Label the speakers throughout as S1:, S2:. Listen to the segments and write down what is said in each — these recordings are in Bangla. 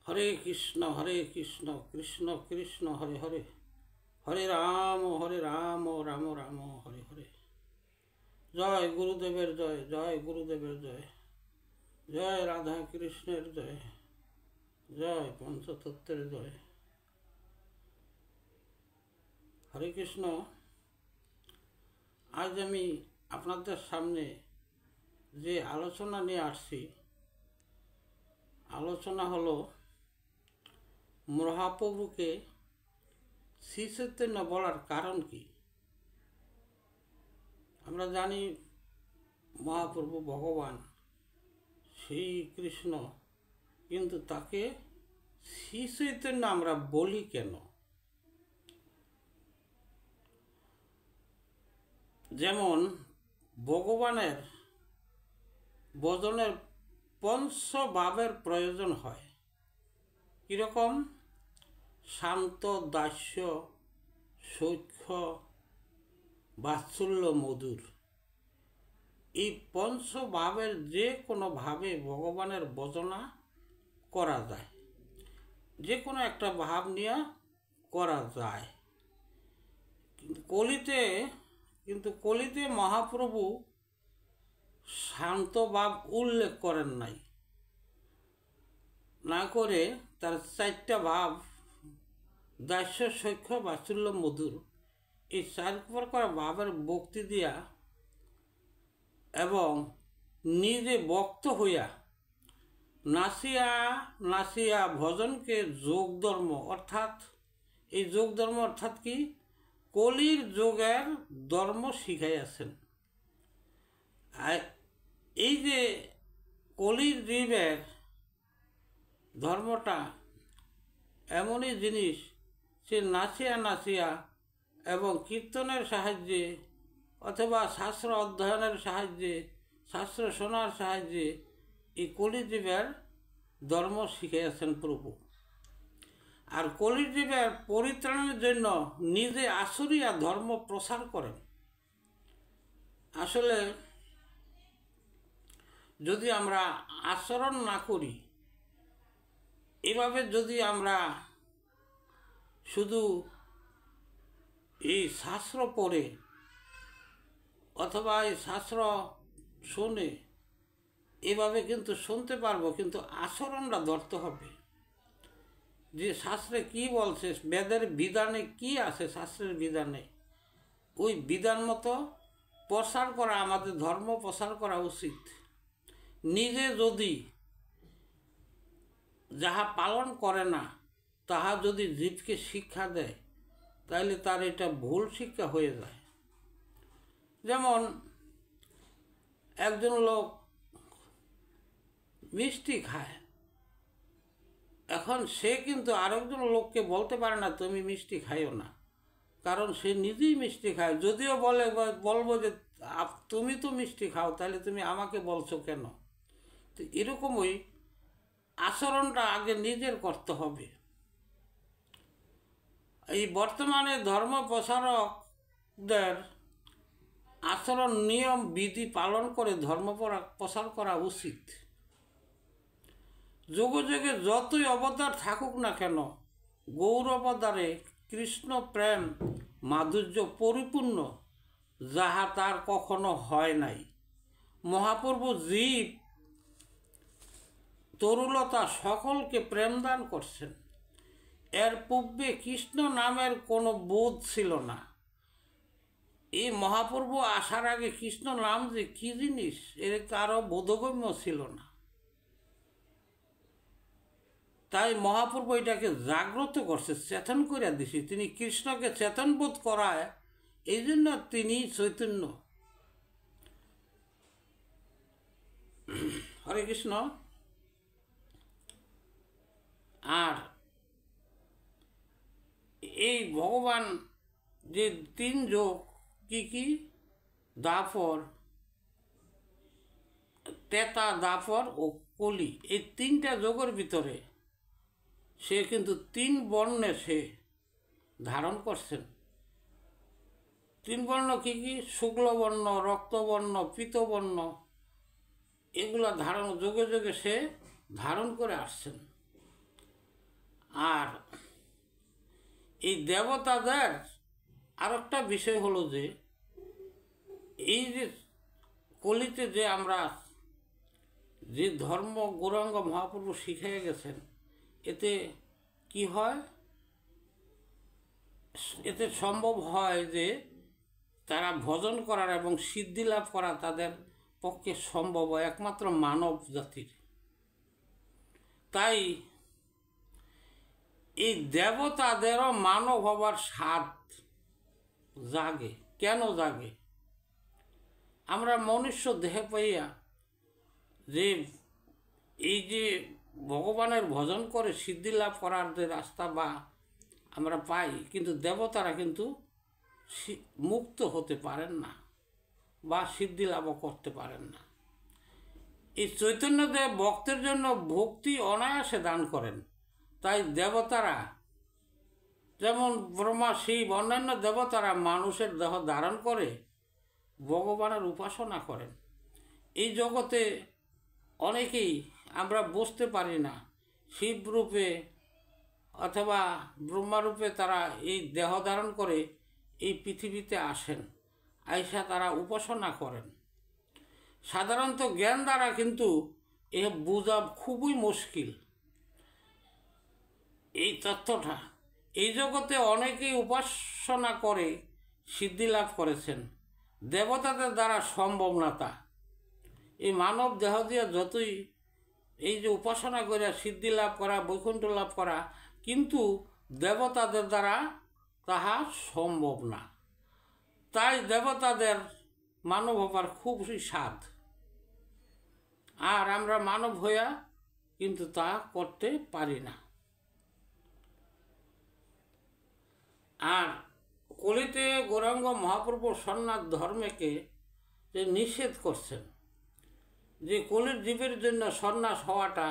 S1: হরে কৃষ্ণ কৃষ্ণ কৃষ্ণ হরে হরে, হরে রাম রাম রাম হরে হরে। জয় গুরুদেবের জয়, জয় গুরুদেবের জয়, জয় রাধা কৃষ্ণের জয়, জয় পঞ্চতত্ত্বের জয়। হরে কৃষ্ণ। আজ আমি আপনাদের সামনে যে আলোচনা নিয়ে আসছি, আলোচনা হলো মহাপ্রভুকে শ্রী চৈতন্য বলার কারণ কি। আমরা জানি মহাপ্রভু ভগবান শ্রীকৃষ্ণ, কিন্তু তাকে শ্রী চৈতন্য আমরা বলি কেন? যেমন ভগবানের ভজনের পঞ্চভাবের প্রয়োজন হয়। কীরকম? শান্ত, দাস্য, সৌখ্য, বাৎসল্য, মধুর। এই পঞ্চভাবের যে কোনো ভাবে ভগবানের ভজনা করা যায়, যে কোনো একটা ভাব নিয়ে করা যায়। কিন্তু কলিতে মহাপ্রভু শান্ত ভাব উল্লেখ করেন নাই, না করে তার চারটা ভাব দাস্য, সৌখ্য, বাৎসল্য, মধুর, এই চার প্রকার ভাবের ভক্তি দিয়া এবং নিজে ভক্ত হইয়া নাচিয়া নাচিয়া ভজনকে যোগ ধর্ম অর্থাৎ এই যোগ ধর্ম অর্থাৎ কি? কলির যোগের ধর্ম শিখাইয়াছেন। আর এই যে কলির জীবের ধর্মটা এমনই জিনিস, সে নাচিয়া নাচিয়া এবং কীর্তনের সাহায্যে অথবা শাস্ত্র অধ্যয়নের সাহায্যে, শাস্ত্র শোনার সাহায্যে এই কলিজীবের ধর্ম শিখিয়েছেন প্রভু। আর কলিজীবের পরিত্রাণের জন্য নিজে আসরিয়া ধর্ম প্রচার করেন। আসলে যদি আমরা আচরণ না করি, এভাবে যদি আমরা শুধু এই শাস্ত্র পড়ে অথবা এই শাস্ত্র শুনে এভাবে কিন্তু শুনতে পারবো, কিন্তু আচরণটা ধরতে হবে। যে শাস্ত্রে কি বলছে, বেদের বিধানে কি আছে, শাস্ত্রের বিধানে ওই বিধান মতো প্রচার করা, আমাদের ধর্ম প্রচার করা উচিত। নিজে যদি যাহা পালন করে না তাহা যদি জীবকে শিক্ষা দেয়, তাহলে তার এটা ভুল শিক্ষা হয়ে যায়। যেমন একজন লোক মিষ্টি খায়, এখন সে কিন্তু আরেকজন লোককে বলতে পারে না তুমি মিষ্টি খাইও না, কারণ সে নিজেই মিষ্টি খায়। যদিও বলবো যে তুমি তো মিষ্টি খাও, তাহলে তুমি আমাকে বলছো কেন? তো এরকমই আচরণটা আগে নিজের করতে হবে। এই বর্তমানে ধর্ম প্রচারকদের আচরণ নিয়ম বিধি পালন করে ধর্ম প্রচার করা উচিত। যুগে যুগে যতই অবতার থাকুক না কেন, গৌর অবতারে কৃষ্ণ প্রেম মাধুর্য পরিপূর্ণ, যাহা তার কখনো হয় নাই। মহাপ্রভু জীব তরুলতা সকলকে প্রেমদান করছেন। এর পূর্বে কৃষ্ণ নামের কোনো বোধ ছিল না। এই মহাপ্রভু আসার আগে কৃষ্ণ নাম যে কি জিনিস এর কারো বোধগম্য ছিল না। তাই মহাপ্রভু এটাকে জাগ্রত করছে, চেতন করে দিছে। তিনি কৃষ্ণকে চেতন বোধ করায়, এই জন্য তিনি চৈতন্য। হরে কৃষ্ণ। আর এই ভগবান যে তিন যোগ, কি কি? দাপর, তেতা, দাপর ও কলি, এই তিনটা যোগের ভিতরে সে কিন্তু তিন বর্ণে সে ধারণ করছেন। তিন বর্ণ কি কি? শুক্লবর্ণ, রক্তবর্ণ, পীতবর্ণ, এগুলো ধারণ যোগে যোগে সে ধারণ করে আসছেন। আর এই দেবতাদের আর একটা বিষয় হলো যে এই যে কলিতে যে আমরা যে ধর্ম গৌরাঙ্গ মহাপ্রভু শিখিয়ে গেছেন, এতে কি হয়, এতে সম্ভব হয় যে তারা ভজন করার এবং সিদ্ধি লাভ করা তাদের পক্ষে সম্ভব হয় একমাত্র মানব জাতির। তাই এই দেবতাদেরও মানব হবার স্বাদ জাগে। কেন জাগে? আমরা মনুষ্য দেহে পাইয়া যে এই যে ভগবানের ভজন করে সিদ্ধি লাভ করার যে রাস্তা বা আমরা পাই, কিন্তু দেবতারা কিন্তু মুক্ত হতে পারেন না বা সিদ্ধি লাভও করতে পারেন না। এই চৈতন্যদেব ভক্তের জন্য ভক্তি অনায়াসে দান করেন। তাই দেবতারা যেমন ব্রহ্মা, শিব, অন্যান্য দেবতারা মানুষের দেহ ধারণ করে ভগবানের উপাসনা করেন। এই জগতে অনেকেই আমরা বুঝতে পারি না, শিবরূপে অথবা ব্রহ্মারূপে তারা এই দেহ ধারণ করে এই পৃথিবীতে আসেন, আইসা তারা উপাসনা করেন। সাধারণত জ্ঞান দ্বারা কিন্তু এ বোঝা খুবই মুশকিল এই তথ্যটা। এই জগতে অনেকেই উপাসনা করে সিদ্ধি লাভ করেছেন, দেবতাদের দ্বারা সম্ভব না তা। এই মানব দেহ দিয়ে যতই এই যে উপাসনা করে সিদ্ধি লাভ করা, বৈকুণ্ঠ লাভ করা, কিন্তু দেবতাদের দ্বারা তাহা সম্ভব না। তাই দেবতাদের মানব হবার খুবই স্বাদ, আর আমরা মানব হইয়া কিন্তু তা করতে পারি না। আর কলিতে গৌরাঙ্গ মহাপ্রভু সন্ন্যাস ধর্মকে যে নিষেধ করছেন, যে কলির জীবের জন্য সন্ন্যাস হওয়াটা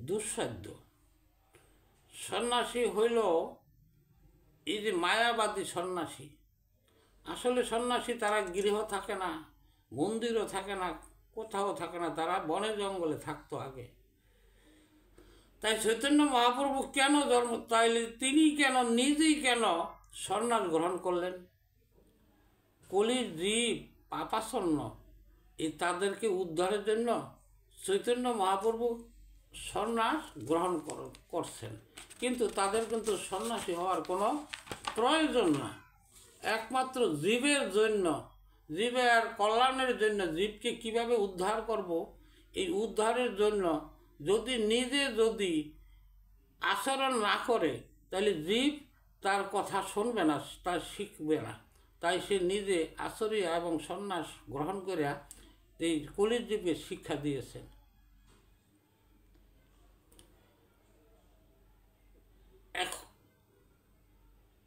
S1: দুঃসাধ্য। সন্ন্যাসী হইল এই যে মায়াবাদী সন্ন্যাসী। আসলে সন্ন্যাসী তারা গৃহ থাকে না, মন্দিরও থাকে না, কোথাও থাকে না, তারা বনে জঙ্গলে থাকতো আগে। তাই চৈতন্য মহাপ্রভু কেন জন্ম, তাইলে তিনি কেন নিজেই কেন সন্ন্যাস গ্রহণ করলেন? কলির জীব পাপাচ্ছন্ন, এই তাদেরকে উদ্ধারের জন্য চৈতন্য মহাপ্রভু সন্ন্যাস গ্রহণ করছেন। কিন্তু তাদের কিন্তু সন্ন্যাসী হওয়ার কোনো প্রয়োজন না। একমাত্র জীবের জন্য, জীবের কল্যাণের জন্য, জীবকে কিভাবে উদ্ধার করব, এই উদ্ধারের জন্য যদি আচরণ না করে, তাহলে জীব তার কথা শুনবে না, তার শিখবে না। তাই সে নিজে আচরিয়া এবং সন্ন্যাস গ্রহণ করিয়া এই কলির জীবকে শিক্ষা দিয়েছেন।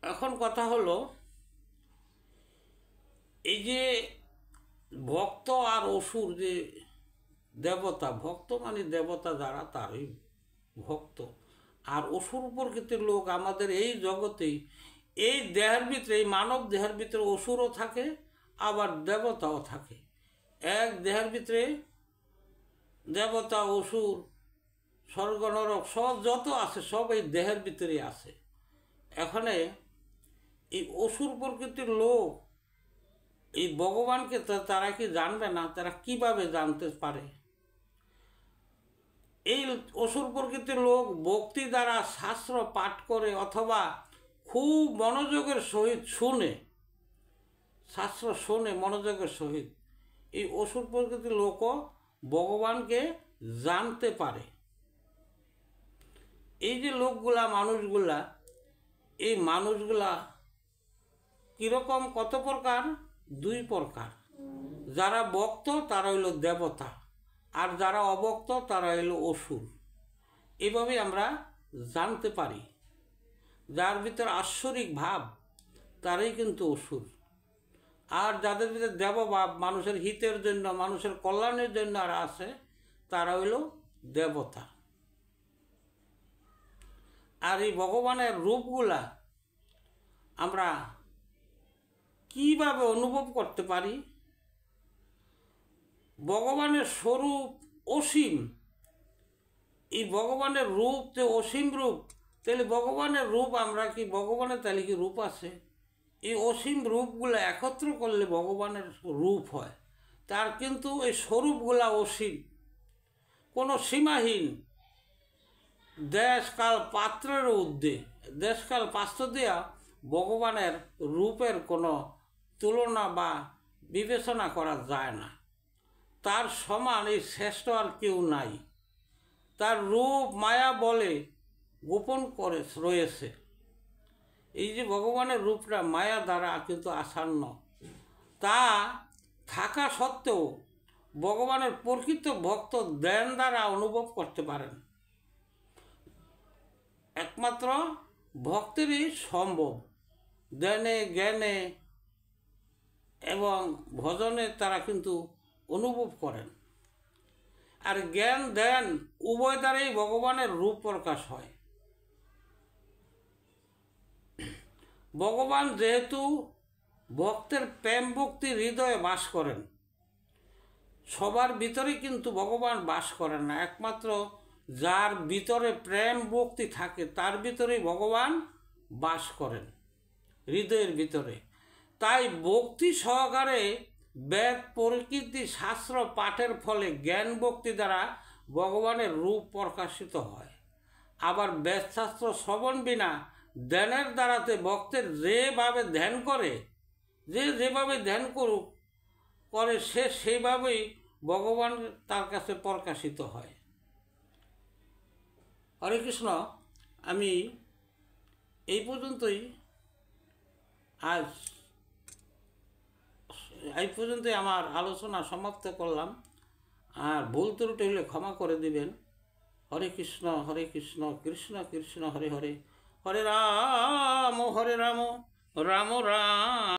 S1: এখন কথা হলো, এই যে ভক্ত আর অসুর, যে দেবতা, ভক্ত মানে দেবতা যারা তারই ভক্ত, আর অসুর প্রকৃতির লোক আমাদের এই জগতেই, এই দেহের ভিতরে, এই মানব দেহের ভিতরে অসুরও থাকে, আবার দেবতাও থাকে। এক দেহের ভিতরে দেবতা, অসুর, স্বর্গ, নরক সব যত আছে সব এই দেহের ভিতরে আছে। এখানে এই অসুর প্রকৃতির লোক এই ভগবানকে তারা কি জানবে না? তারা কিভাবে জানতে পারে? এই অসুর প্রকৃতির লোক ভক্তি দ্বারা শাস্ত্র পাঠ করে অথবা খুব মনোযোগের সহিত শুনে, শাস্ত্র শোনে মনোযোগের সহিত, এই অসুর প্রকৃতির লোকও ভগবানকে জানতে পারে। এই যে লোকগুলা, মানুষগুলা, এই মানুষগুলা কীরকম, কত প্রকার? দুই প্রকার। যারা ভক্ত তারা হইল দেবতা, আর যারা অভক্ত তারা হইল অসুর। এভাবে আমরা জানতে পারি। যার ভিতর আশ্বরিক ভাব তারাই কিন্তু অসুর, আর যাদের ভিতরে দেবভাব, মানুষের হিতের জন্য, মানুষের কল্যাণের জন্য আর আছে, তারা হইল দেবতা। আর এই ভগবানের রূপগুলা আমরা কিভাবে অনুভব করতে পারি? ভগবানের স্বরূপ অসীম, এই ভগবানের রূপ যে অসীম রূপ, তাহলে ভগবানের রূপ, আমরা কি ভগবানের তাহলে কি রূপ আছে? এই অসীম রূপগুলো একত্র করলে ভগবানের রূপ হয়। তার কিন্তু এই স্বরূপগুলা অসীম, কোনো সীমাহীন, দেশকাল পাত্রের ঊর্ধ্বে। দেশকাল পাত্র দেওয়া ভগবানের রূপের কোনো তুলনা বা বিবেচনা করা যায় না। তার সমান এই শ্রেষ্ঠ আর কেউ নাই। তার রূপ মায়া বলে গোপন করে রয়েছে। এই যে ভগবানের রূপটা মায়া দ্বারা কিন্তু আচ্ছন্ন, তা থাকা সত্ত্বেও ভগবানের প্রকৃত ভক্ত ধ্যান দ্বারা অনুভব করতে পারেন। একমাত্র ভক্তেরই সম্ভব। ধ্যানে, জ্ঞানে এবং ভজনে তারা কিন্তু অনুভব করেন। আর জ্ঞান ধ্যান উভয় দ্বারাই ভগবানের রূপ প্রকাশ হয়। ভগবান যেহেতু ভক্তের প্রেম ভক্তি হৃদয়ে বাস করেন, সবার ভিতরে কিন্তু ভগবান বাস করেন না। একমাত্র যার ভিতরে প্রেম ভক্তি থাকে তার ভিতরেই ভগবান বাস করেন, হৃদয়ের ভিতরে। তাই ভক্তি সহকারে বেদ প্রকৃতি শাস্ত্র পাঠের ফলে জ্ঞান ভক্তি দ্বারা ভগবানের রূপ প্রকাশিত হয়। আবার বেদশাস্ত্র শ্রবণ বিনা ধ্যানের দ্বারাতে ভক্তের যেভাবে ধ্যান করে, যেভাবে ধ্যান করে সে সেইভাবেই ভগবান তার কাছে প্রকাশিত হয়। হরে কৃষ্ণ। আমি এই পর্যন্তই আমার আলোচনা সমাপ্ত করলাম। আর ভুল ত্রুটি হলে ক্ষমা করে দিবেন। হরে কৃষ্ণ কৃষ্ণ কৃষ্ণ হরে হরে, হরে রাম রাম রাম।